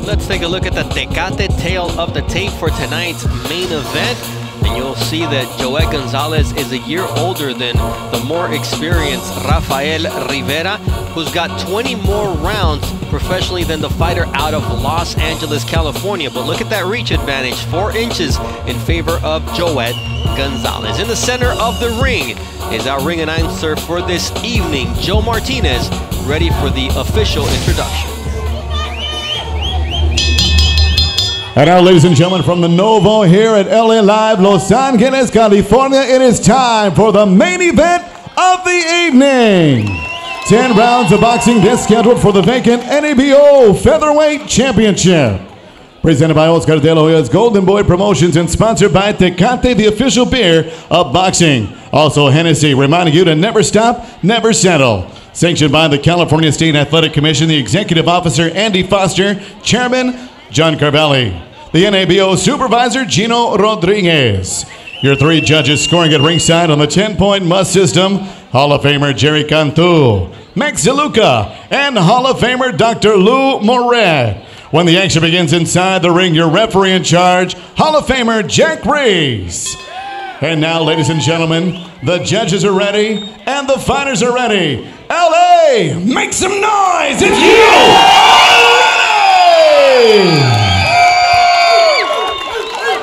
Let's take a look at the Tecate tail of the tape for tonight's main event. And you'll see that Joet Gonzalez is a year older than the more experienced Rafael Rivera, who's got 20 more rounds professionally than the fighter out of Los Angeles, California. But look at that reach advantage, 4 inches in favor of Joet Gonzalez. In the center of the ring is our ring announcer for this evening, Joe Martinez, ready for the official introduction. And now, ladies and gentlemen, from the Novo here at LA Live, Los Angeles, California, it is time for the main event of the evening. 10 rounds of boxing is scheduled for the vacant NABO Featherweight Championship. Presented by Oscar De La Hoya's Golden Boy Promotions and sponsored by Tecate, the official beer of boxing. Also, Hennessy, reminding you to never stop, never settle. Sanctioned by the California State Athletic Commission, the Executive Officer, Andy Foster, Chairman, John Carvalli. The NABO Supervisor, Gino Rodriguez. Your 3 judges scoring at ringside on the 10-point must system, Hall of Famer Jerry Cantu, Max DeLuca, and Hall of Famer Dr. Lou Moret. When the action begins inside the ring, your referee in charge, Hall of Famer Jack Reese. And now, ladies and gentlemen, the judges are ready and the fighters are ready. LA, make some noise if you are ready!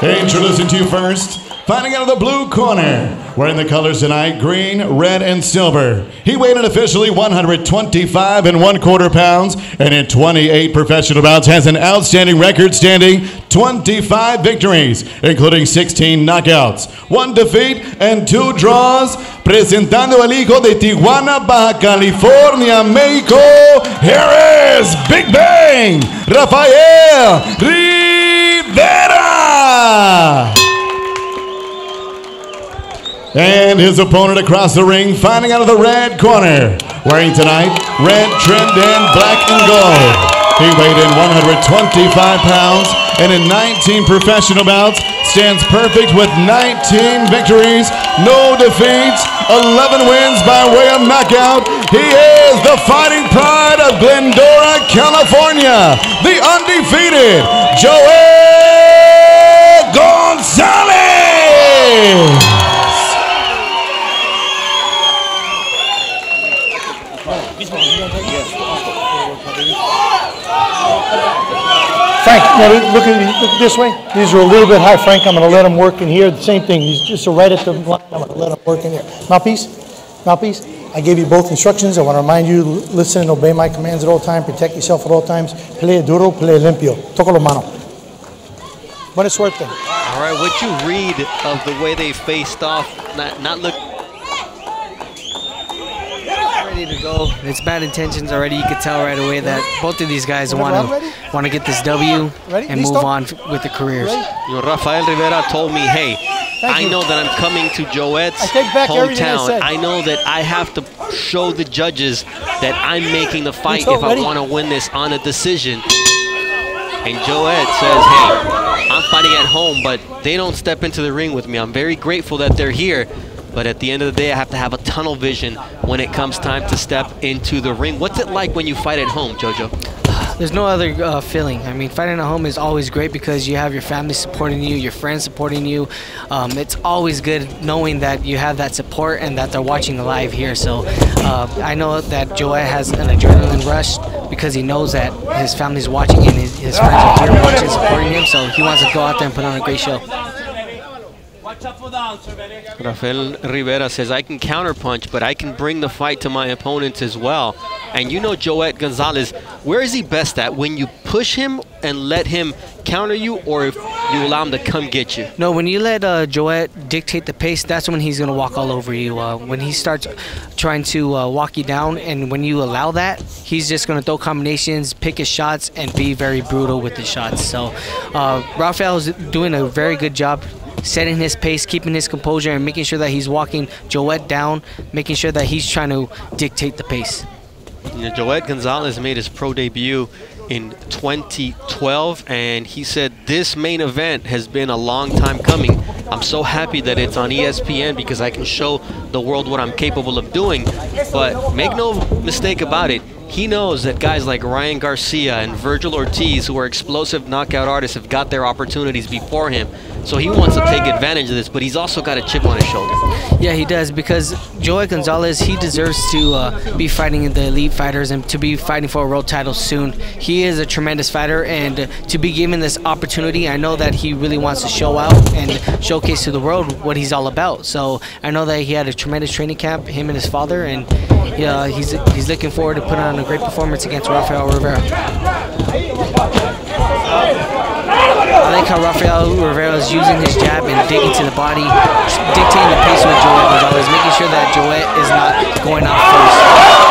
Introducing to you first, fighting out of the blue corner, wearing the colors tonight, green, red, and silver. He weighed in officially 125 1/4 pounds, and in 28 professional bouts has an outstanding record standing 25 victories, including 16 knockouts, 1 defeat, and 2 draws. Presentando el hijo de Tijuana, Baja California, Mexico, here is Big Bang, Rafael Rivera! And his opponent across the ring, fighting out of the red corner, wearing tonight red trimmed in black and gold. He weighed in 125 pounds and in 19 professional bouts stands perfect with 19 victories, no defeats, 11 wins by way of knockout. He is the fighting pride of Glendora, California, the undefeated Joet Gonzalez! Frank, look this way. These are a little bit high, Frank. I'm going to let him work in here. The same thing. He's just right at the line. I'm going to let him work in here. Mouthpiece. Mouthpiece. I gave you both instructions. I want to remind you, listen and obey my commands at all times. Protect yourself at all times. Pelea duro, pelea limpio. Toca la mano. Buena suerte. All right, what you read of the way they faced off, not look ready to go. It's bad intentions already. You could tell right away that both of these guys want to get this W and move on with their careers. You know, Rafael Rivera told me, hey, I know that I'm coming to Joet's hometown. I know that I have to show the judges that I'm making the fight if I want to win this on a decision. And Joet says, hey, I'm fighting at home, but they don't step into the ring with me. I'm very grateful that they're here. But at the end of the day, I have to have a tunnel vision when it comes time to step into the ring. What's it like when you fight at home, Jojo? There's no other feeling. I mean, fighting at home is always great because you have your family supporting you, your friends supporting you. It's always good knowing that you have that support and that they're watching live here. So I know that Joet has an adrenaline rush because he knows that his family's watching and his friends are here watching, supporting him. So he wants to go out there and put on a great show. Rafael Rivera says, I can counterpunch, but I can bring the fight to my opponents as well. And you know Joet Gonzalez, where is he best at? When you push him and let him counter you, or if you allow him to come get you? No, when you let Joet dictate the pace, that's when he's going to walk all over you. When he starts trying to walk you down, and when you allow that, he's just going to throw combinations, pick his shots, and be very brutal with his shots. So Rafael is doing a very good job setting his pace, keeping his composure, and making sure that he's walking Joet down, making sure that he's trying to dictate the pace. You know, Joet Gonzalez made his pro debut in 2012, and he said this main event has been a long time coming. I'm so happy that it's on ESPN because I can show the world what I'm capable of doing. But make no mistake about it, he knows that guys like Ryan Garcia and Virgil Ortiz, who are explosive knockout artists, have got their opportunities before him. So he wants to take advantage of this, but he's also got a chip on his shoulder. Yeah, he does, because Joet Gonzalez, he deserves to be fighting the elite fighters and to be fighting for a world title soon. He is a tremendous fighter, and to be given this opportunity, I know that he really wants to show out and showcase to the world what he's all about. So I know that he had a tremendous training camp, him and his father, and he's looking forward to putting on a great performance against Rafael Rivera. I like how Rafael Rivera is using his jab and digging to the body, dictating the pace with Joet Gonzalez, making sure that Joet is not going out first.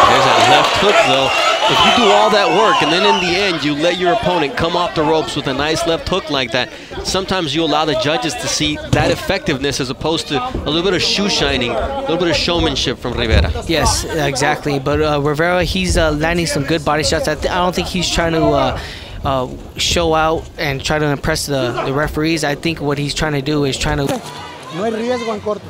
There's that left hook, though. If you do all that work and then in the end you let your opponent come off the ropes with a nice left hook like that, sometimes you allow the judges to see that effectiveness as opposed to a little bit of shoe shining, a little bit of showmanship from Rivera. Yes, exactly. But Rivera, he's landing some good body shots. I don't think he's trying to show out and try to impress the referees. I think what he's trying to do is trying to... No hay riesgo en corto.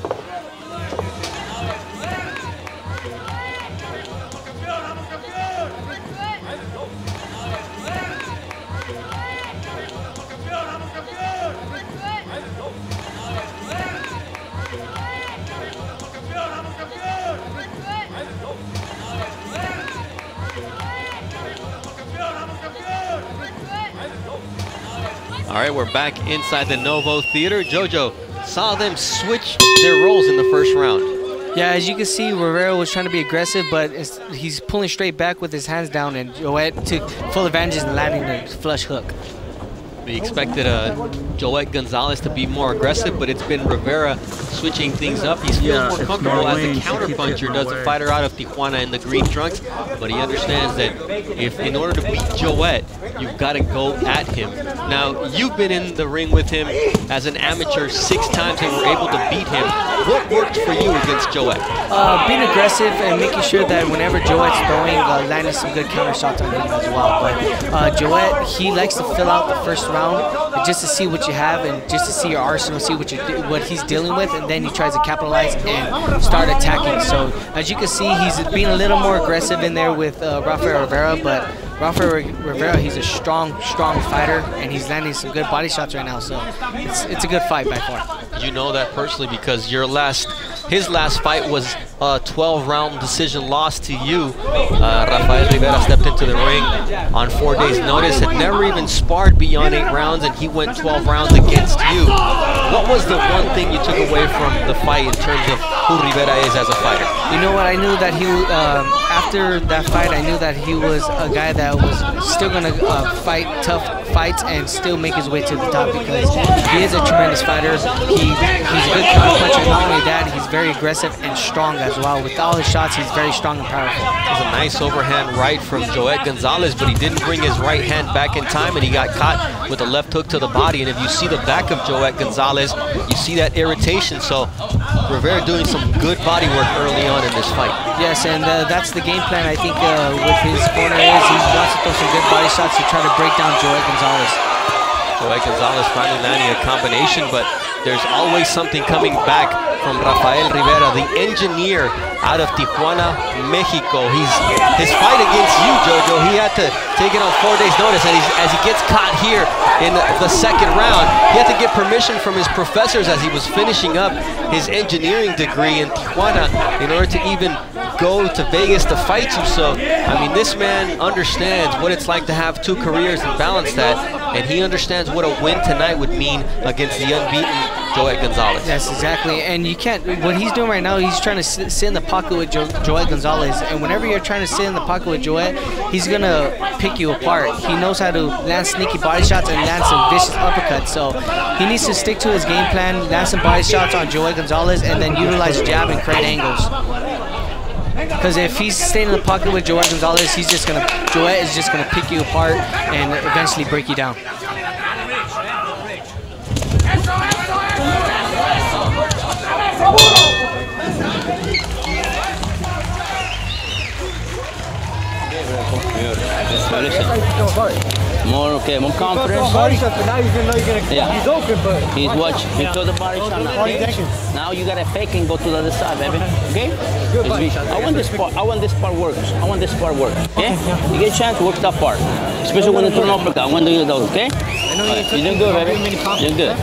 All right, we're back inside the Novo Theater. Jojo saw them switch their roles in the first round. Yeah, as you can see, Rivera was trying to be aggressive, but he's pulling straight back with his hands down, and Joet took full advantage in landing the flush hook. We expected Joet Gonzalez to be more aggressive, but it's been Rivera switching things up. He feels more comfortable as the counterpuncher does the fighter out of Tijuana in the green trunks, but he understands that if in order to beat Joet, you've got to go at him. Now, you've been in the ring with him as an amateur 6 times and were able to beat him. What worked for you against Joet? Being aggressive and making sure that whenever Joet's throwing, landing some good counter shots on him as well. But Joet, he likes to fill out the first round just to see what you have and just to see your arsenal, see what he's dealing with, and then he tries to capitalize and start attacking. So as you can see, he's being a little more aggressive in there with Rafael Rivera, but Rafael Rivera, he's a strong fighter, and he's landing some good body shots right now. So it's a good fight by far. You know that personally because his last fight was a 12-round decision loss to you. Rafael Rivera stepped into the ring on 4 days' notice, had never even sparred beyond 8 rounds, and he went 12 rounds against you. What was the one thing you took away from the fight in terms of who Rivera is as a fighter? You know what? I knew that he, after that fight, I knew that he was a guy that was still going to fight tough fights and still make his way to the top, because he is a tremendous fighter. He's a good counterpuncher. Not only that, he's very aggressive and strong as well. With all his shots, he's very strong and powerful. It was a nice overhand right from Joet Gonzalez, but he didn't bring his right hand back in time, and he got caught with a left hook to the body. And if you see the back of Joet Gonzalez, you see that irritation. So Rivera doing some good body work early on in this fight. Yes, and that's the game plan, I think, with his corner is he wants to throw some good body shots to try to break down Joet Gonzalez. Joet Gonzalez finally landing a combination, but there's always something coming back from Rafael Rivera, the engineer out of Tijuana, Mexico. His fight against you, Jojo, he had to take it on 4 days' notice, and as he gets caught here in the second round, he had to get permission from his professors as he was finishing up his engineering degree in Tijuana in order to even go to Vegas to fight you. So, I mean, this man understands what it's like to have 2 careers and balance that, and he understands what a win tonight would mean against the unbeaten Joet Gonzalez. Yes, exactly. And you can't, what he's doing right now, he's trying to sit in the pocket with Joet Gonzalez. And whenever you're trying to sit in the pocket with Joet, he's going to pick you apart. He knows how to land sneaky body shots and land some vicious uppercuts. So he needs to stick to his game plan, land some body shots on Joet Gonzalez, and then utilize jab and create angles. Because if he's staying in the pocket with Joet Gonzalez, Joet is just gonna pick you apart and eventually break you down. More confidence. Body shot, but now you're gonna know Yeah. he's open, but He's watching. He throw the body shot now. Okay? Now you gotta fake and go to the other side, baby. Okay? good body shot. I want this part. I want this part works. I want this part work. Okay? You get a chance, work that part. Especially when you throw an uppercut. I want to do those. Okay? Right. You're doing good, baby. You're good.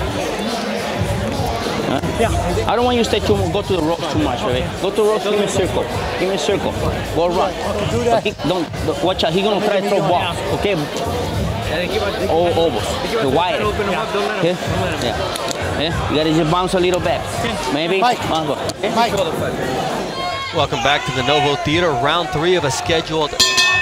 Yeah. I don't want you to stay go to the ropes too much, baby. Go to the ropes, give me a circle. Give me a circle. Go around. Don't watch out. He's gonna try to throw balls. Okay? Ovals. The wide. Okay? Yeah. You gotta just bounce a little back. Maybe. Mike. Welcome back to the Novo Theater, round 3 of a scheduled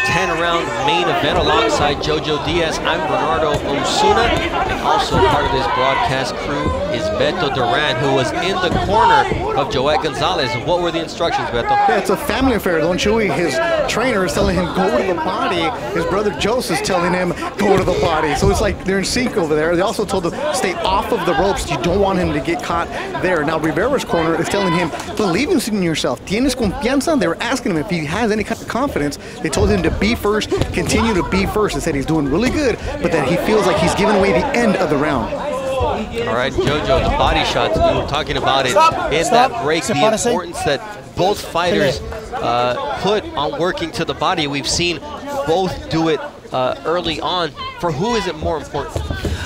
10-round main event alongside Jojo Diaz. I'm Bernardo Osuna, and also part of this broadcast crew is Beto Duran, who was in the corner of Joet Gonzalez. What were the instructions, Beto? Yeah, it's a family affair, don't you? His trainer is telling him, go to the body. His brother Joseph is telling him, go to the body. So it's like they're in sync over there. They also told him, stay off of the ropes. You don't want him to get caught there. Now, Rivera's corner is telling him, believe in yourself. Tienes confianza? They were asking him if he has any kind of confidence. They told him to be first, continue to be first. They said he's doing really good, but that he feels like he's giving away the end of the round. All right, Jojo, the body shots, we were talking about it in that break, the importance that both fighters put on working to the body. We've seen both do it early on. For who is it more important?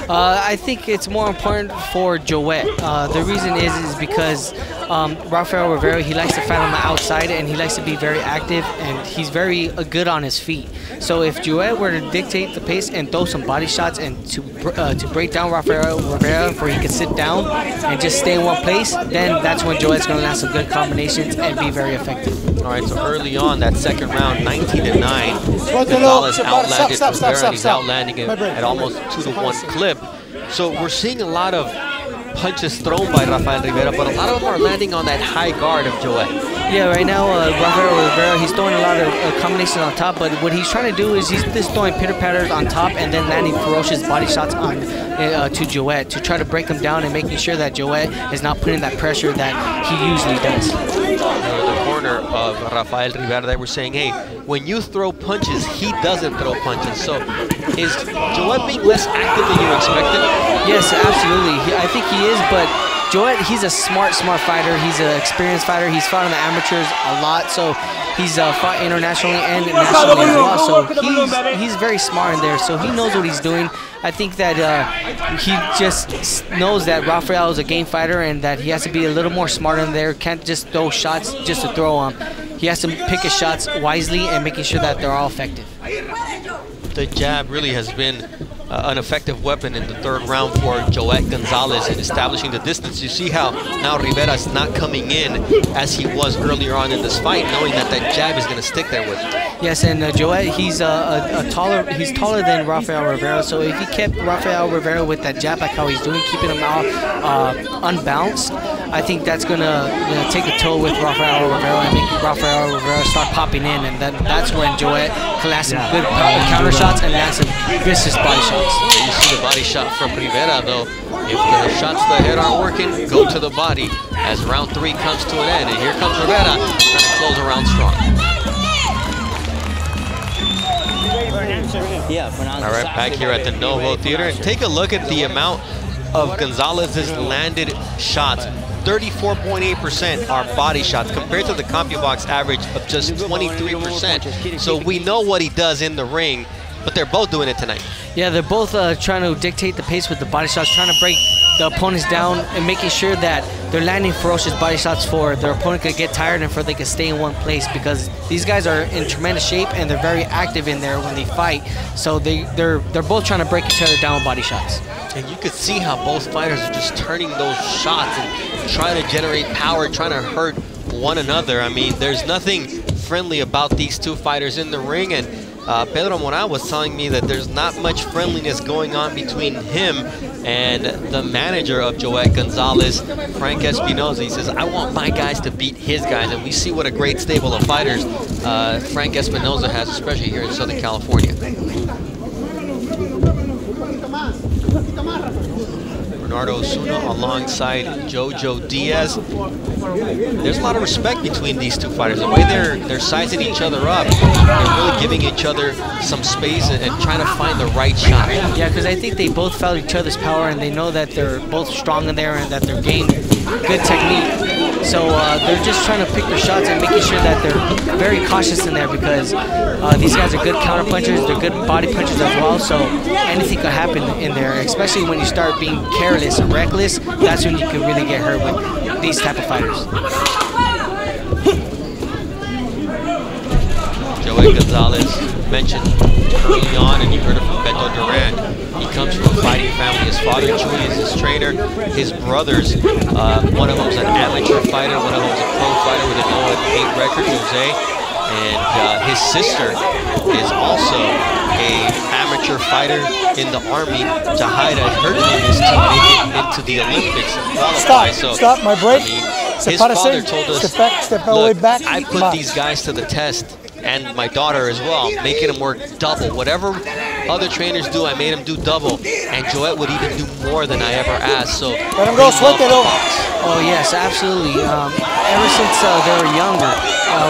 I think it's more important for Joet. The reason is because Rafael Rivera, he likes to fight on the outside and he likes to be very active and he's very good on his feet. So if Joet were to dictate the pace and throw some body shots and to break down Rafael Rivera where he could sit down and just stay in one place, then that's when Joet's going to land some good combinations and be very effective. All right, so early on that second round, 19-9, Gonzalez outlanded Rivera, and he's outlanding him at almost 2-to-1 clip. So we're seeing a lot of punches thrown by Rafael Rivera, but a lot of them are landing on that high guard of Joet. Yeah, right now Rafael Rivera, he's throwing a lot of combinations on top, but what he's trying to do is he's just throwing pitter-patters on top and then landing ferocious body shots on to Joet to try to break him down and making sure that Joet is not putting that pressure that he usually does. The corner of Rafael Rivera, they were saying, hey, when you throw punches, he doesn't throw punches. So is Joet being less active than you expected? Yes, absolutely. I think he is, but Joet, he's a smart fighter. He's an experienced fighter. He's fought in the amateurs a lot, so he's fought internationally and nationally as well. So he's very smart in there, so he knows what he's doing. I think that he just knows that Rafael is a game fighter and that he has to be a little more smart in there. Can't just throw shots just to throw them. He has to pick his shots wisely and making sure that they're all effective. The jab really has been an effective weapon in the third round for Joet Gonzalez in establishing the distance. You see how now Rivera's not coming in as he was earlier on in this fight, knowing that that jab is going to stick there with him. Yes, and Joet, he's taller than Rafael Rivera, so if he kept Rafael Rivera with that jab like how he's doing, keeping him out unbalanced, I think that's going to take a toll with Rafael Rivera and make Rafael Rivera start popping in, and then that's when Joet can land some good counter shots and land some vicious body shots. You see the body shot from Rivera, though. If the shots to the head aren't working, go to the body as round 3 comes to an end. And here comes Rivera trying to close a round strong. All right, back here at the Novo Theater. And take a look at the amount of Gonzalez's landed shots. 34.8% are body shots compared to the CompuBox average of just 23%. So we know what he does in the ring, but they're both doing it tonight. Yeah, they're both trying to dictate the pace with the body shots, trying to break the opponents down and making sure that they're landing ferocious body shots for their opponent could get tired and for they can stay in one place, because these guys are in tremendous shape and they're very active in there when they fight. So they're both trying to break each other down with body shots. And you could see how both fighters are just turning those shots and trying to generate power, trying to hurt one another. I mean, there's nothing friendly about these two fighters in the ring, and Pedro Moran was telling me that there's not much friendliness going on between him and the manager of Joet Gonzalez, Frank Espinoza. He says, I want my guys to beat his guys, and we see what a great stable of fighters Frank Espinoza has, especially here in Southern California. Bernardo Osuna alongside Jojo Diaz. There's a lot of respect between these two fighters. The way they're sizing each other up, they're really giving each other some space and trying to find the right shot. Yeah, because I think they both felt each other's power, and they know that they're both strong in there and that they're gaining good technique. So they're just trying to pick their shots and making sure that they're very cautious in there, because these guys are good counter punchers, they're good body punchers as well, so anything could happen in there, especially when you start being careless and reckless. That's when you can really get hurt with these type of fighters. Joet Gonzalez mentioned early on, and you heard it from Beto Duran, he comes from a fighting family. His father, Chuy, is his trainer. His brothers, one of them is an amateur fighter, one of them is a pro fighter with a 0-8 record, Jose. And his sister is also a amateur fighter in the Army. Jahida, her dream is to make it into the Olympics and qualify. Stop, my break. I mean, his father told us, look, I put these guys to the test, and my daughter as well, making them work double. Whatever other trainers do, I made them do double. And Joet would even do more than I ever asked. So let him go, suéltelo. Oh yes, absolutely. Ever since they were younger,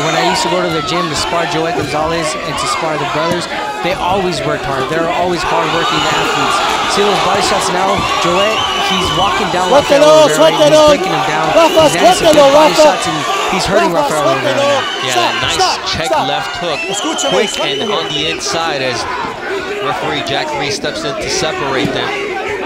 when I used to go to the gym to spar Joet Gonzalez and to spar the brothers, they always worked hard. They're always hard-working athletes. See those body shots now? Joet, he's walking down Rafael Rivera, he's breaking him down. He's adding some good body shots, and he's hurting Rafael Rivera now. Yeah, that nice check left hook, quick and on the inside as referee Jack Reese steps in to separate them.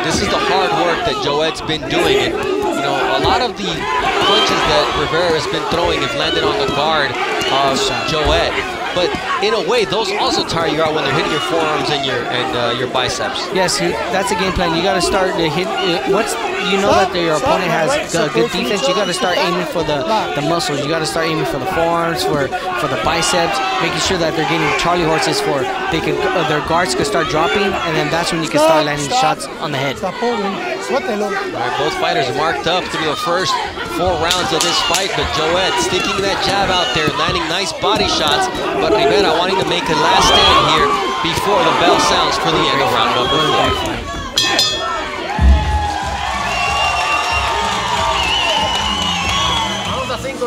This is the hard work that Joet's been doing. And, you know, a lot of the punches that Rivera has been throwing have landed on the guard of Joet. But in a way, those also tire you out when they're hitting your forearms and your biceps. Yes, that's a game plan. You got to start to hit. Once you know that your opponent has good defense, you got to start aiming for the muscles. You got to start aiming for the forearms, for the biceps, making sure that they're getting Charlie horses their guards can start dropping, and then that's when you can start landing shots on the head. All right, both fighters marked up through the first 4 rounds of this fight, but Joet sticking that jab out there, landing nice body shots, but Rivera wanting to make a last stand here before the bell sounds for the end of round number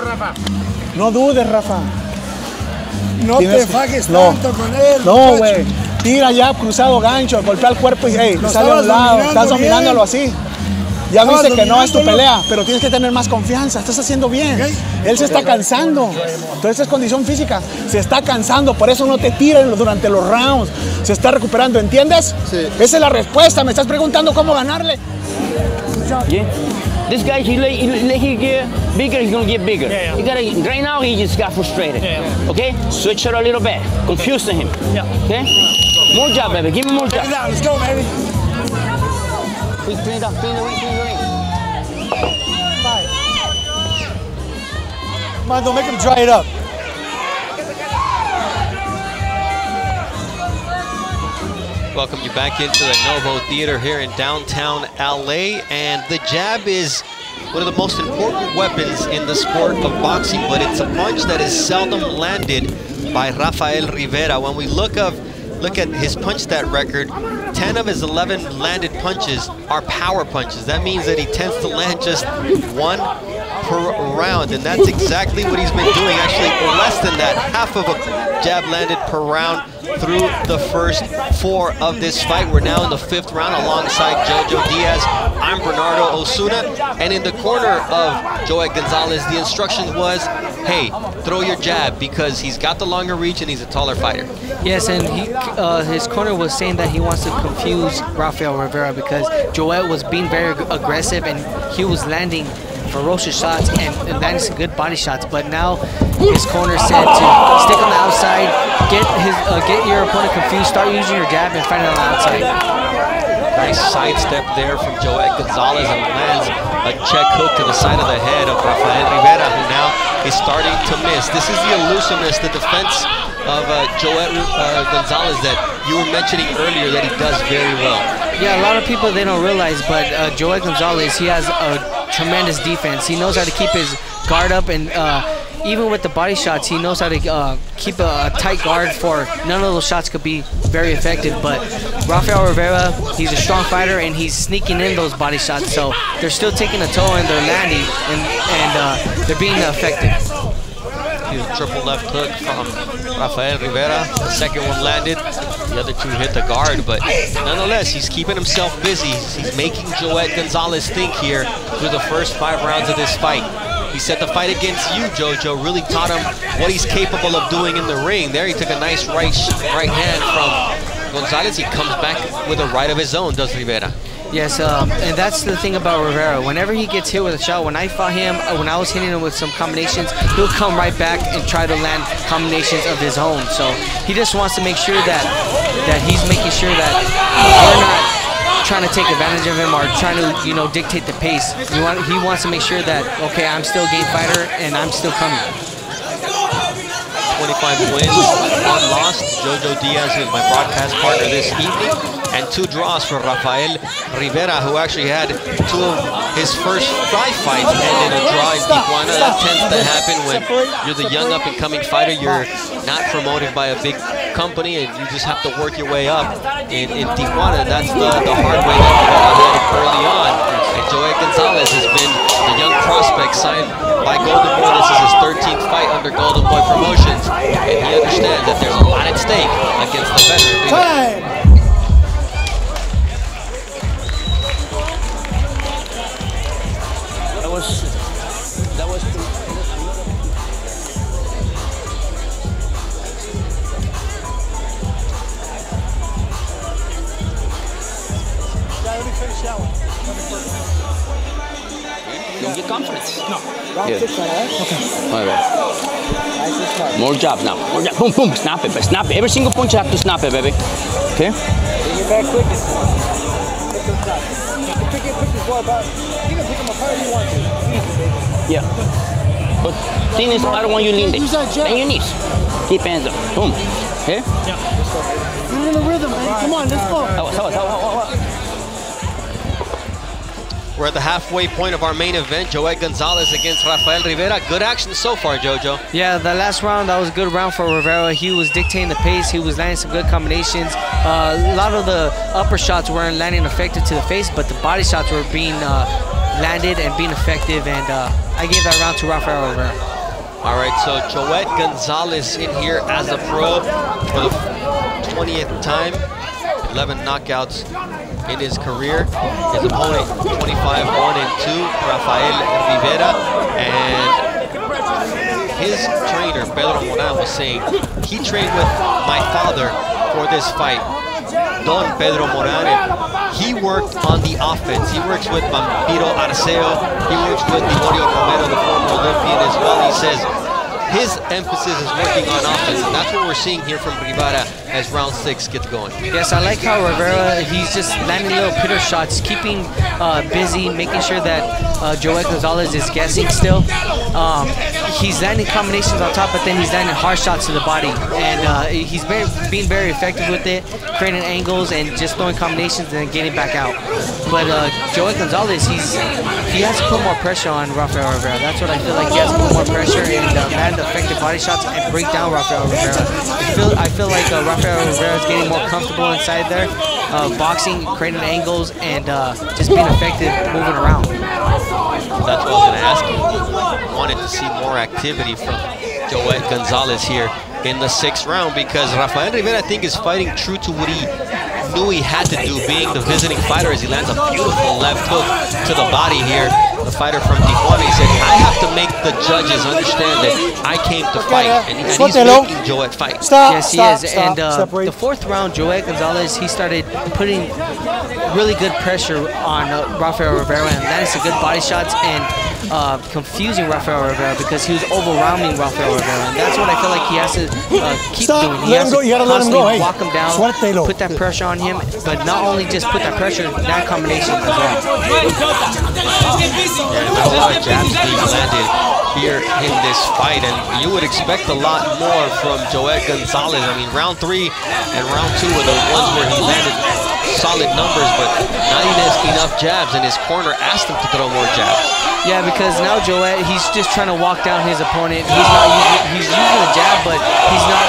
4. No dudes, Rafa. No te fajes tanto con él. No, güey. Tira ya, cruzado gancho, golpea el cuerpo y sale a un lado. Estás dominándolo así. Ya viste que no es tu pelea, pero tienes que tener más confianza. Estás haciendo bien. Él se está cansando. Entonces es condición física. Se está cansando, por eso no te tiran durante los rounds. Se está recuperando, ¿entiendes? Sí. Esa es la respuesta. Me estás preguntando cómo ganarle. Yeah. This guy, he get bigger, he's gonna get bigger. You gotta, right now, he just got frustrated. Okay? Switch it a little bit. Confusing him. Okay? More job, baby. Give me more job. Let's go, baby. Please clean it up. Clean the ring. Clean the ring. Come on, don't make him dry it up. Welcome you back into the Novo Theater here in downtown LA, and the jab is one of the most important weapons in the sport of boxing, but it's a punch that is seldom landed by Rafael Rivera. When we look at his punch stat record, 10 of his 11 landed punches are power punches. That means that he tends to land just 1 per round, and that's exactly what he's been doing. Actually, less than that, half of a jab landed per round through the first 4 of this fight. We're now in the 5th round alongside Jojo Diaz. I'm Bernardo Osuna, and in the corner of Joet Gonzalez, the instruction was, hey, throw your jab, because he's got the longer reach and he's a taller fighter. Yes, and his corner was saying that he wants to confuse Rafael Rivera because Joet was being very aggressive and he was landing ferocious shots and landing some good body shots, but now his corner said to stick on the outside, get your opponent confused, start using your jab and find it on the outside. Nice sidestep there from Joet Gonzalez, and lands a check hook to the side of the head of Rafael Rivera, who now is starting to miss. This is the elusiveness, the defense of Joet Gonzalez that you were mentioning earlier that he does very well. Yeah, a lot of people, they don't realize, but Joet Gonzalez, he has a tremendous defense. He knows how to keep his guard up, and even with the body shots, he knows how to keep a tight guard for none of those shots could be very effective. But Rafael Rivera, he's a strong fighter, and he's sneaking in those body shots. So they're still taking a toll, and they're landing, and they're being effective. Triple left hook from Rafael Rivera. The second one landed. The other two hit the guard, but nonetheless, he's keeping himself busy. He's making Joet Gonzalez think here through the first 5 rounds of this fight. He said the fight against you, Jojo, really taught him what he's capable of doing in the ring. There he took a nice right hand from Gonzalez. He comes back with a right of his own, does Rivera. Yes, and that's the thing about Rivera. Whenever he gets hit with a shot, when I fought him, when I was hitting him with some combinations, he'll come right back and try to land combinations of his own. So he just wants to make sure that he's making sure that we're not trying to take advantage of him or trying to, you know, dictate the pace. He wants to make sure that, okay, I'm still a game fighter and I'm still coming. 25 wins, 1 loss. Jojo Diaz is my broadcast partner this evening. And 2 draws for Rafael Rivera, who actually had 2 of his first 5 fights ended in a draw in Tijuana. That tends to happen when you're the young up-and-coming fighter. You're not promoted by a big company, and you just have to work your way up. In Tijuana, that's the hard way that Rivera had early on. And Joet Gonzalez has been the young prospect signed by Golden Boy. This is his 13th fight under Golden Boy Promotions, and he understands that there's a lot at stake against the veteran. That was Don't get confidence. No. Yeah. Okay. All right. More jobs now. More jobs. Boom, boom. Snap it. But snap it. Every single punch you have to snap it, baby. Okay? Bring it back quick. Pick this ball apart. You can pick them apart if you want to. Yeah. But thing is, I don't want you to lean there. Bend your knees. Keep hands up. Boom. Okay? Yeah. You're in a rhythm, man. Come on, let's go. We're at the halfway point of our main event. Joet Gonzalez against Rafael Rivera. Good action so far, Jojo. Yeah, the last round, that was a good round for Rivera. He was dictating the pace. He was landing some good combinations. A lot of the upper shots weren't landing effective to the face, but the body shots were being landed and being effective, and I gave that round to Rafael Rivera. All right, so Joet Gonzalez in here as a pro for the 20th time. 11 knockouts in his career. His opponent, 25-1-2, Rafael Rivera. And his trainer, Pedro Moran, was saying he trained with my father for this fight, Don Pedro Moran. And he worked on the offense. He works with Vampiro Arceo. He works with Gregorio Romero, the former Olympian, as well. He says his emphasis is working on offense, and that's what we're seeing here from Rivera as round 6 gets going. Yes, I like how Rivera, he's just landing little pitter shots, keeping busy, making sure that Joet Gonzalez is guessing still. He's landing combinations on top, but then he's landing hard shots to the body, and he's being very effective with it, creating angles and just throwing combinations and then getting back out. But Joet Gonzalez, he has to put more pressure on Rafael Rivera. That's what I feel like. He has to put more pressure and land effective body shots and break down Rafael Rivera. I feel like Rafael Rivera is getting more comfortable inside there, boxing, creating angles, and just being effective moving around. That's what I was going to ask you. Wanted to see more activity from Joet Gonzalez here in the 6th round, because Rafael Rivera, I think, is fighting true to what he knew he had to do, being the visiting fighter, as he lands a beautiful left hook to the body here. The fighter from Tijuana, he said, I have to make the judges understand that I came to fight, and he's making Joet fight. Yes, he is. And the 4th round, Joet Gonzalez, he started putting really good pressure on Rafael Rivera and landing some good body shots and confusing Rafael Rivera, because he was overwhelming Rafael Rivera. And that's what I feel like he has to keep doing. He has to constantly walk him down, put that pressure on him, but not only just put that pressure, that combination as well. Yeah, a lot of jabs being landed here in this fight, and you would expect a lot more from Joet Gonzalez. I mean, round 3 and round 2 were the ones where he landed solid numbers, but not enough jabs, and his corner asked him to throw more jabs. Yeah, because now Joet, he's just trying to walk down his opponent. He's using the jab, but he's not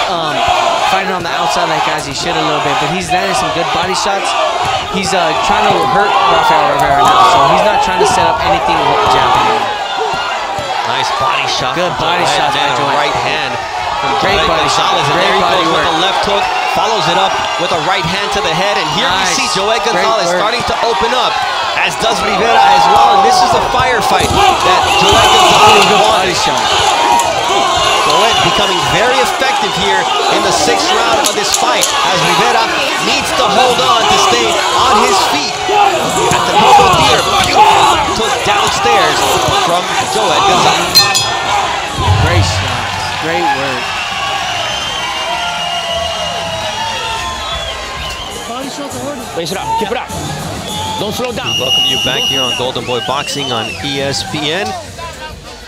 fighting on the outside like as he should a little bit. But he's landing some good body shots. He's trying to hurt Rafael Rivera now, so he's not trying to set up anything with the jab. Nice body shot. Good body shot by Joet. Right hand from Great Joet body shot. Gonzalez, and there he goes with a left hook. Follows it up with a right hand to the head, and here we see Joet Gonzalez starting to open up, as does Rivera as well, and this is a firefight that Joet Gonzalez wants. Joet becoming very effective here in the 6th round of this fight, as Rivera needs to hold on to stay on his feet. At the Novo Theater, beautiful took downstairs from Joet Gonzalez. Great shot, great work. Raise it up, keep it up. Don't slow down. Welcome you back here on Golden Boy Boxing on ESPN.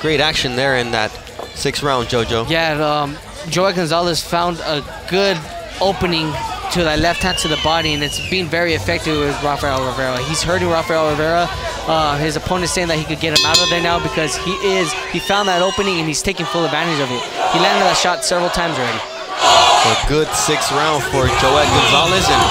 Great action there in that 6th round, Jojo. Yeah, Joet Gonzalez found a good opening to that left hand to the body, and it's been very effective with Rafael Rivera. He's hurting Rafael Rivera. His opponent's saying that he could get him out of there now because he found that opening and he's taking full advantage of it. He landed that shot several times already. A good 6th round for Joet Gonzalez, and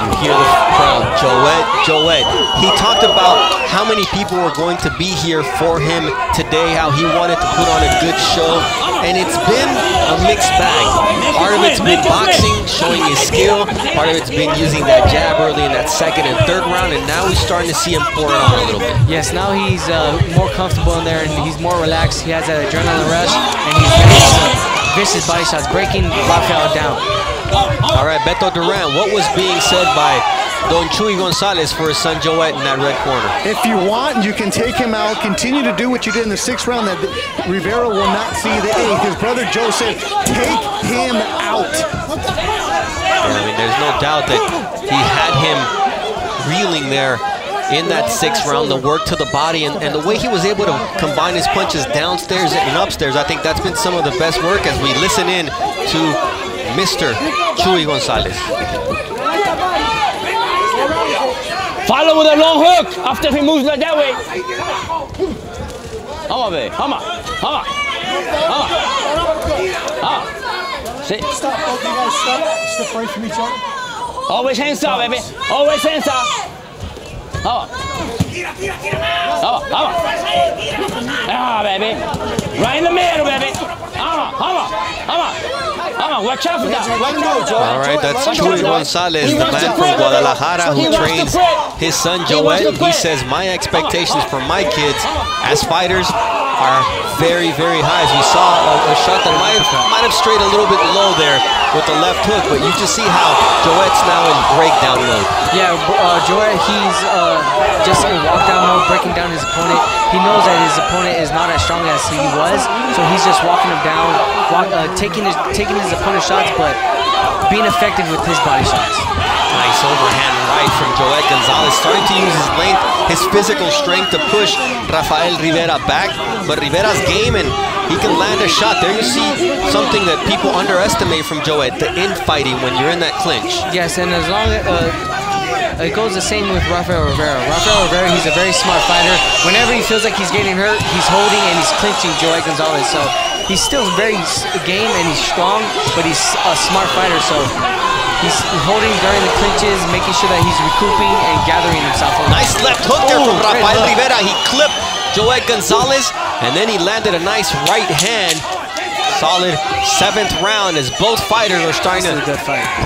you hear the crowd, Joet. He talked about how many people were going to be here for him today, how he wanted to put on a good show, and it's been a mixed bag. Part of it's been boxing, showing his skill. Part of it's been using that jab early in that 2nd and 3rd round, and now we're starting to see him pour it on a little bit. Yes, now he's more comfortable in there, and he's more relaxed. He has that adrenaline rush, and he's getting some vicious body shots, breaking Rafael down. All right, Beto Duran, what was being said by Don Chuy Gonzalez for his son Joet in that red corner? If you want, you can take him out, continue to do what you did in the 6th round that Rivera will not see the 8th. His brother Joe said, take him out. Yeah, I mean, there's no doubt that he had him reeling there in that 6th round, the work to the body, and the way he was able to combine his punches downstairs and upstairs. I think that's been some of the best work as we listen in to Mr. Chuy Gonzalez. Follow with a long hook after he moves like that way. Come on, baby. Come on. Come on. Come on. Sit. Stop, both you guys stop. Step away from each other. Always hands up, baby. Always hands up. Come on. Come on. Come on. Ah, baby. Right in the middle, baby. Come on. Come on. Come on. Come on, watch out for that. All right, that's Chuy Gonzalez, the man from Guadalajara who trains his son Joet. He says, my expectations for my kids as fighters are very, very high. As we saw a shot that might have strayed a little bit low there with the left hook, but you just see how Joet's now in breakdown mode. Yeah, Joet, he's just in walk-down mode, breaking down his opponent. He knows that his opponent is not as strong as he was, so he's just walking him down, taking his opponent's shots, but being effective with his body shots. Nice overhand right from Joet Gonzalez, starting to use his length, his physical strength to push Rafael Rivera back, but Rivera's game, and he can land a shot. There you see something that people underestimate from Joet, the infighting when you're in that clinch. Yes, and as long as it goes the same with Rafael Rivera. Rafael Rivera, he's a very smart fighter. Whenever he feels like he's getting hurt, he's holding and he's clinching Joet Gonzalez. So he's still very game and he's strong, but he's a smart fighter. So he's holding during the clinches, making sure that he's recouping and gathering himself. Nice left hook there from Rafael Rivera. He clipped Joet Gonzalez, and then he landed a nice right hand. Solid 7th round as both fighters are starting to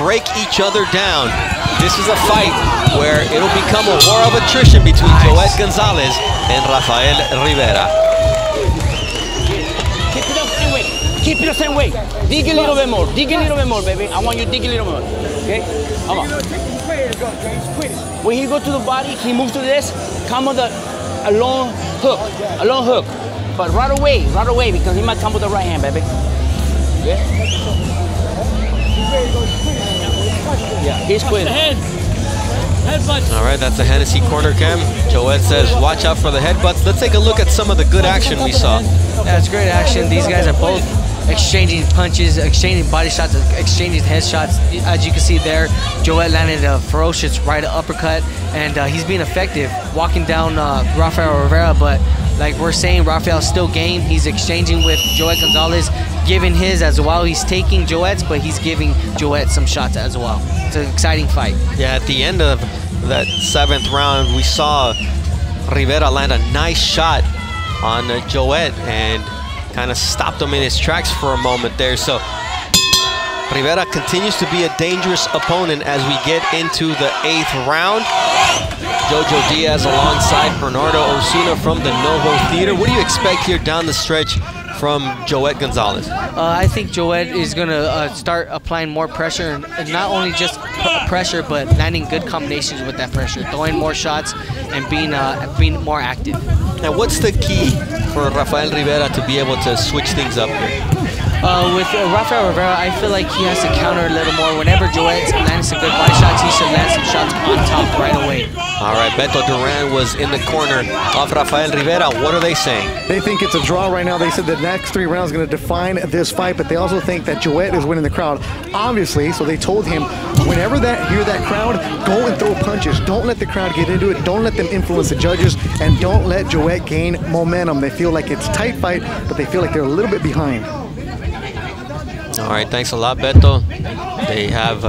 break each other down. This is a fight where it'll become a war of attrition between Joet Gonzalez and Rafael Rivera. Keep it the same way. Keep it the same way. Dig a little bit more. Dig a little bit more, baby. I want you to dig a little more. Okay? Come on. When he goes to the body, he moves to this. Come with a long hook. A long hook. But right away, because he might come with the right hand, baby. Yeah? Yeah, he's quitting. All right, that's the Hennessy corner cam. Joet says, watch out for the headbutts. Let's take a look at some of the good action we saw. Yeah, it's great action. These guys are both exchanging punches, exchanging body shots, exchanging headshots. As you can see there, Joet landed a ferocious right uppercut, and he's being effective, walking down Rafael Rivera. But like we're saying, Rafael's still game. He's exchanging with Joet Gonzalez, giving his as well. He's taking Joet's, but he's giving Joet some shots as well. It's an exciting fight. Yeah, at the end of that 7th round, we saw Rivera land a nice shot on Joet and kind of stopped him in his tracks for a moment there. So Rivera continues to be a dangerous opponent as we get into the 8th round. Jojo Diaz alongside Bernardo Osuna from the Novo Theater. What do you expect here down the stretch from Joet Gonzalez? I think Joet is going to start applying more pressure, and not only just pressure, but landing good combinations with that pressure, throwing more shots and being more active. Now, what's the key for Rafael Rivera to be able to switch things up here? With Rafael Rivera, I feel like he has to counter a little more. Whenever Joet's landing some good body shots, he should land some shots on top right away. All right, Beto Duran was in the corner of Rafael Rivera. What are they saying? They think it's a draw right now. They said the next 3 rounds are going to define this fight, but they also think that Joet is winning the crowd, obviously. So they told him, whenever hear that crowd, go and throw punches. Don't let the crowd get into it. Don't let them influence the judges, and don't let Joet gain momentum. They feel like it's a tight fight, but they feel like they're a little bit behind. All right, thanks a lot, Beto. They have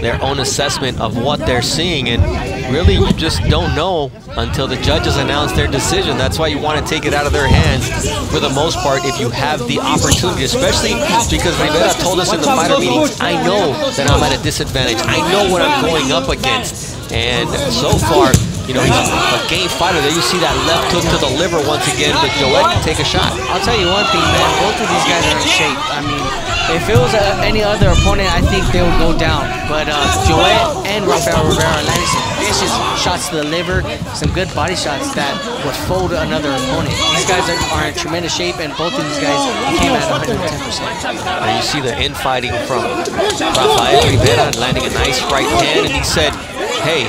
their own assessment of what they're seeing, and really you just don't know until the judges announce their decision. That's why you want to take it out of their hands for the most part if you have the opportunity, especially because Rivera told us in the fighter meetings, I know that I'm at a disadvantage. I know what I'm going up against. And so far, you know, he's a game fighter. There you see that left hook to the liver once again, but Joet can take a shot. I'll tell you one thing, man. Both of these guys are in shape. I mean, if it was any other opponent, I think they would go down. But Joet and Rafael Rivera landing some vicious shots to the liver, some good body shots that would fold another opponent. These guys are in tremendous shape, and both of these guys came at 110%. And you see the infighting from Rafael Rivera landing a nice right hand, and he said, hey,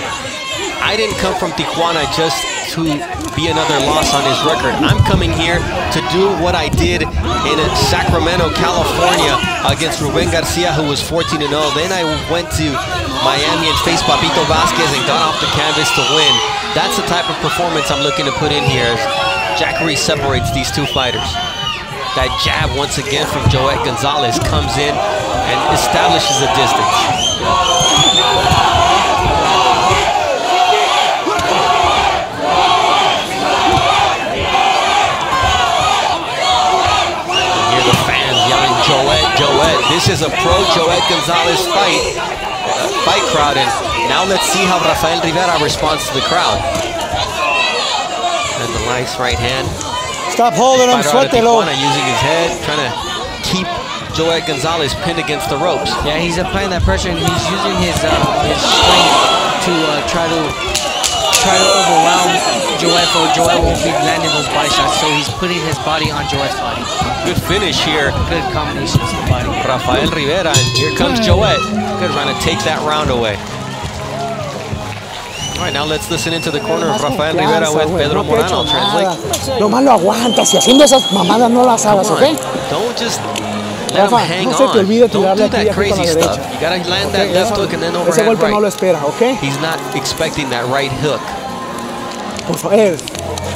I didn't come from Tijuana just to be another loss on his record. I'm coming here to do what I did in Sacramento, California against Ruben Garcia, who was 14-0. Then I went to Miami and faced Papito Vasquez and got off the canvas to win. That's the type of performance I'm looking to put in here as Jackery separates these two fighters. That jab once again from Joet Gonzalez comes in and establishes a distance. Joet, this is a pro-Joet Gonzalez fight crowd, and now let's see how Rafael Rivera responds to the crowd. And the nice right hand. Stop holding him, suéltelo. Using his head, trying to keep Joet Gonzalez pinned against the ropes. Yeah, he's applying that pressure, and he's using his strength to try to overwhelm Joet, so Joet won't be landing those body shots. So he's putting his body on Joet's body. Good finish here. Good combinations to the body. Rafael Rivera, and here comes Joet. Good, trying to take that round away. All right, now let's listen into the corner of Rafael Rivera with Pedro Morano. Translate. Nomás lo aguantas y haciendo esas mamadas no las hagas, ¿ok? Don't just let him hang on. Don't do that crazy stuff. You gotta land that left hook and then overhead right. Ese golpe no lo espera, ¿ok? He's not expecting that right hook.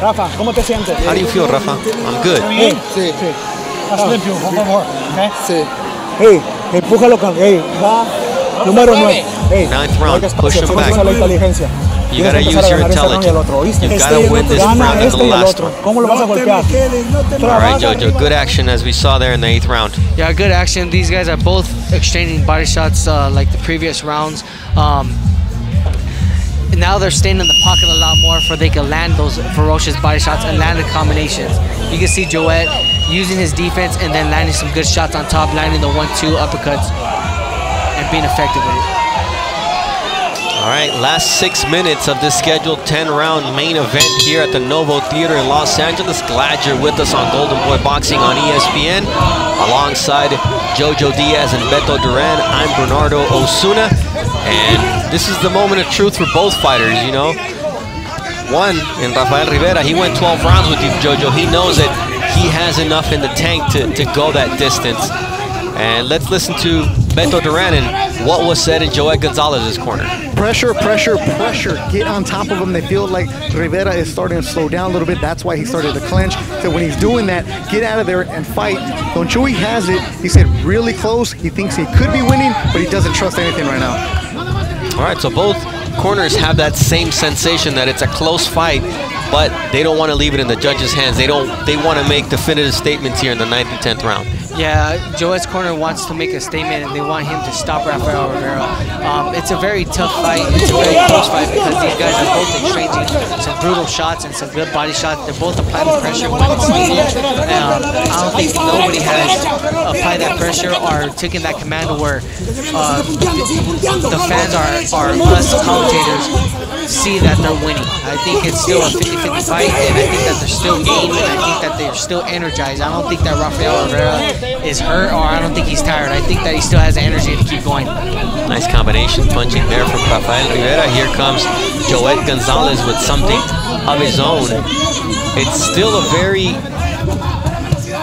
Rafa, ¿cómo te sientes? How do you feel, Rafa? I'm good. Sí, sí. Más limpio, un poco more, ¿ok? Sí. Hey, empújalo con, va, número 9. Hey, 9th round, push him back. You gotta use your intelligence. You gotta win this round and the last one. ¿Cómo lo vas a golpear? All right, Jojo, good action as we saw there in the 8th round. Yeah, good action. These guys are both exchanging body shots like the previous rounds. Now they're staying in the pocket a lot more for they can land those ferocious body shots and land the combinations. You can see Joet using his defense and then landing some good shots on top, landing the 1-2 uppercuts and being effective with it. All right, last 6 minutes of this scheduled 10-round main event here at the Novo Theater in Los Angeles. Glad you're with us on Golden Boy Boxing on ESPN. Alongside Jojo Diaz and Beto Duran, I'm Bernardo Osuna. And this is the moment of truth for both fighters, you know. One, in Rafael Rivera, he went 12 rounds with you, Jojo. He knows that he has enough in the tank to go that distance. And let's listen to Beto Duran and what was said in Joet Gonzalez's corner. Pressure, pressure, pressure. Get on top of him. They feel like Rivera is starting to slow down a little bit. That's why he started to clinch. So when he's doing that, get out of there and fight. Don Chewy has it. He said really close. He thinks he could be winning, but he doesn't trust anything right now. All right, so both corners have that same sensation that it's a close fight, but they don't want to leave it in the judges' hands. They want to make definitive statements here in the 9th and 10th round. Yeah, Joet's corner wants to make a statement, and they want him to stop Rafael Rivera. It's a very tough fight. It's a very close fight because these guys are both exchanging some brutal shots and some good body shots. They're both applying the pressure when it's needed. I don't think nobody has applied that pressure or taken that command where the fans are us commentators see that they're winning. I think it's still a 50-50 fight, and I think that they're still game, and I think that they're still energized. I don't think that Rafael Rivera is hurt, or I don't think he's tired. I think that he still has the energy to keep going. Nice combination punching there from Rafael Rivera. Here comes Joet Gonzalez with something of his own. It's still a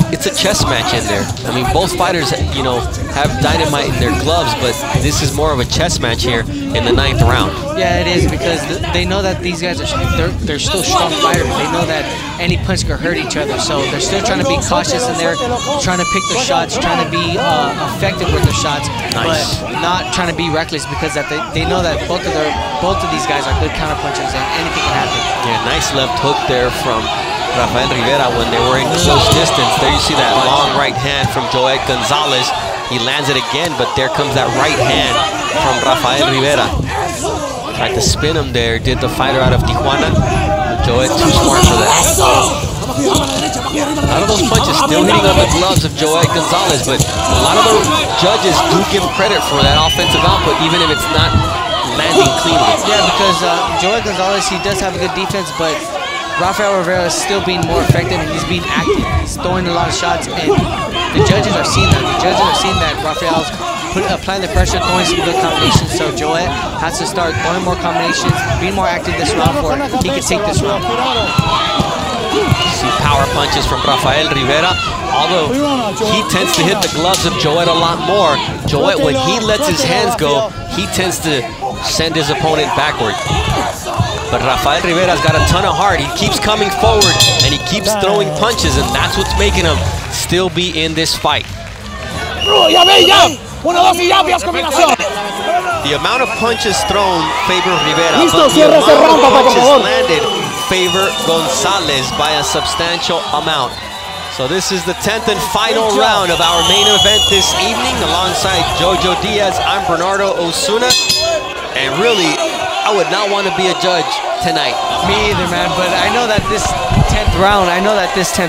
it's a chess match in there. I mean, both fighters, you know, have dynamite in their gloves, but this is more of a chess match here in the 9th round. Yeah, it is, because they know that these guys they're still strong fighters. They know that any punch could hurt each other, so they're still trying to be cautious in there, trying to pick their shots, trying to be effective with their shots, but not trying to be reckless, because that they know that both of these guys are good counter punchers and anything can happen. Yeah, nice left hook there from Rafael Rivera when they were in close distance. There you see that long right hand from Joet Gonzalez. He lands it again, but there comes that right hand from Rafael Rivera. Tried to spin him there, did the fighter out of Tijuana. Joet too smart for that. A lot of those punches still hitting on the gloves of Joet Gonzalez, but a lot of those judges do give credit for that offensive output, even if it's not landing cleanly. Yeah, because Joet Gonzalez, he does have a good defense, but Rafael Rivera is still being more effective, and he's being active. He's throwing a lot of shots, and the judges are seeing that. The judges are seeing that Rafael's applying the pressure, throwing some good combinations. So Joet has to start throwing more combinations, being more active this round, for he can take this round. See power punches from Rafael Rivera. Although he tends to hit the gloves of Joet a lot more, Joet, when he lets his hands go, he tends to send his opponent backward. But Rafael Rivera's got a ton of heart. He keeps coming forward, and he keeps throwing punches, and that's what's making him still be in this fight. The amount of punches thrown favor Rivera, but the amount of punches landed favor Gonzalez by a substantial amount. So this is the 10th and final round of our main event this evening. Alongside Jojo Diaz, I'm Bernardo Osuna. And really, I would not want to be a judge tonight. Me either, man. But I know that this 10th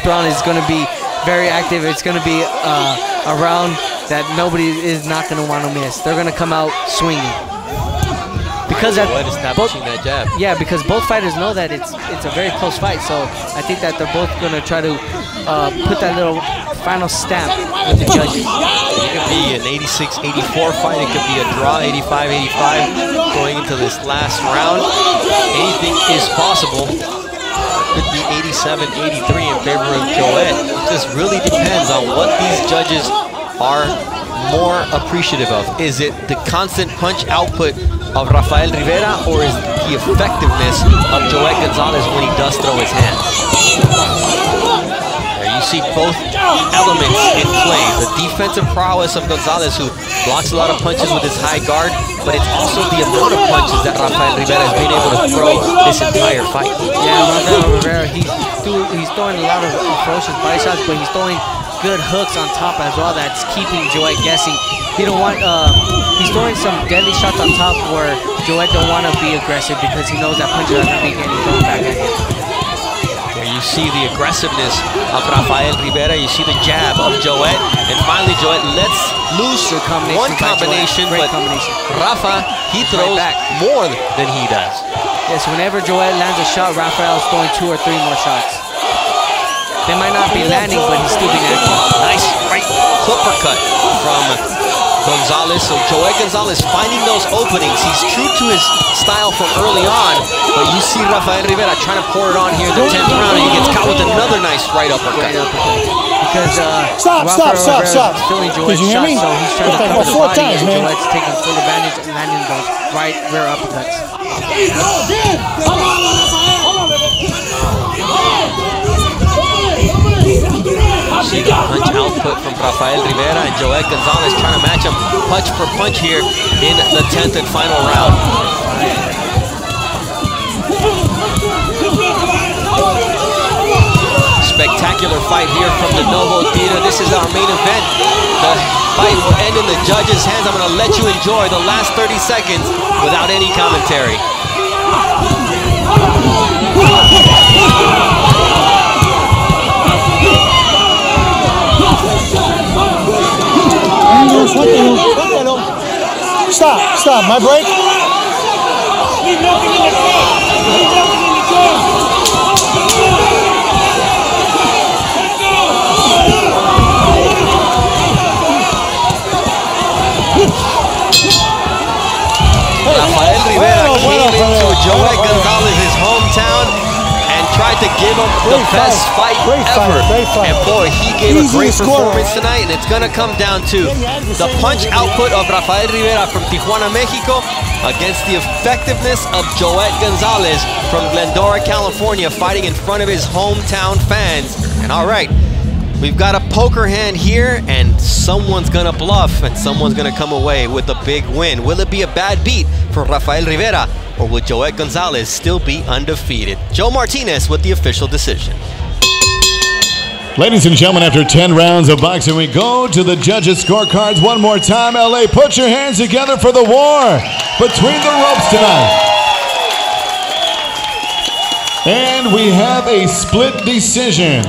round, is going to be very active. It's going to be a round that nobody is not going to want to miss. They're going to come out swinging. Because establishing that jab. Yeah, because both fighters know that it's a very close fight. So I think that they're both going to try to put that little final stamp with the judges. It could be an 86-84 fight. It could be a draw, 85-85, going into this last round. Anything is possible. It could be 87-83 in favor of Joet. It just really depends on what these judges are more appreciative of. Is it the constant punch output of Rafael Rivera, or is the effectiveness of Joet Gonzalez when he does throw his hands? There you see both elements in play. The defensive prowess of Gonzalez, who blocks a lot of punches with his high guard, but it's also the amount of punches that Rafael Rivera has been able to throw this entire fight. Yeah, Rafael Rivera, he's throwing a lot of ferocious body shots, but he's throwing good hooks on top as well. That's keeping Joet guessing. He don't want. He's throwing some deadly shots on top where Joet don't want to be aggressive because he knows that punches are going to be getting thrown back at him. There you see the aggressiveness of Rafael Rivera. You see the jab of Joet, and finally Joet lets loose one combination, but Rafa, he throws more than he does. Yes, whenever Joet lands a shot, Rafael's throwing 2 or 3 more shots. They might not be landing, but he's still being active. Nice right uppercut from Gonzalez. So Joet Gonzalez finding those openings. He's true to his style from early on, but you see Rafael Rivera trying to pour it on here in the 10th round, and he gets caught with another nice right uppercut. Because Stop. feeling Did Joet's you hear shot, me? so he's trying to cover the Four body, times, and man. Joet's taking full advantage and landing those right rear uppercuts. See the punch output from Rafael Rivera, and Joet Gonzalez trying to match him punch for punch here in the 10th and final round. Spectacular fight here from the Novo Theater. This is our main event. The fight will end in the judges' hands. I'm going to let you enjoy the last 30 seconds without any commentary. Stop. My break. Rafael Rivera came into Joet Gonzalez's hometown and tried to give him the best fight ever. And boy, he gave a great performance tonight, and it's going to come down to the punch output of Rafael Rivera from Tijuana, Mexico, against the effectiveness of Joet Gonzalez from Glendora, California, fighting in front of his hometown fans. And all right, we've got a poker hand here, and someone's gonna bluff, and someone's gonna come away with a big win. Will it be a bad beat for Rafael Rivera, or will Joet Gonzalez still be undefeated? Joe Martinez with the official decision. Ladies and gentlemen, after 10 rounds of boxing, we go to the judges' scorecards one more time. LA, put your hands together for the war between the ropes tonight. And we have a split decision.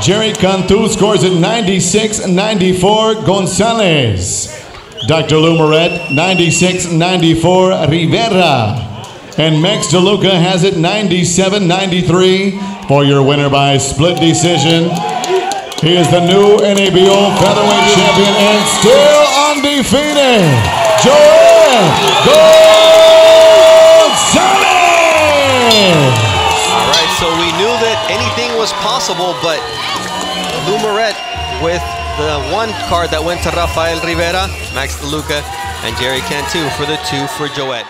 Jerry Cantu scores at 96-94 Gonzalez. Dr. Lou Moret, 96-94 Rivera. And Max DeLuca has it 97-93 for your winner by split decision. He is the new NABO featherweight champion and still undefeated, Joet Gonzalez! All right, so we knew that anything was possible, but Lou Moret with the one card that went to Rafael Rivera, Max DeLuca, and Jerry Cantu for the 2 for Joet.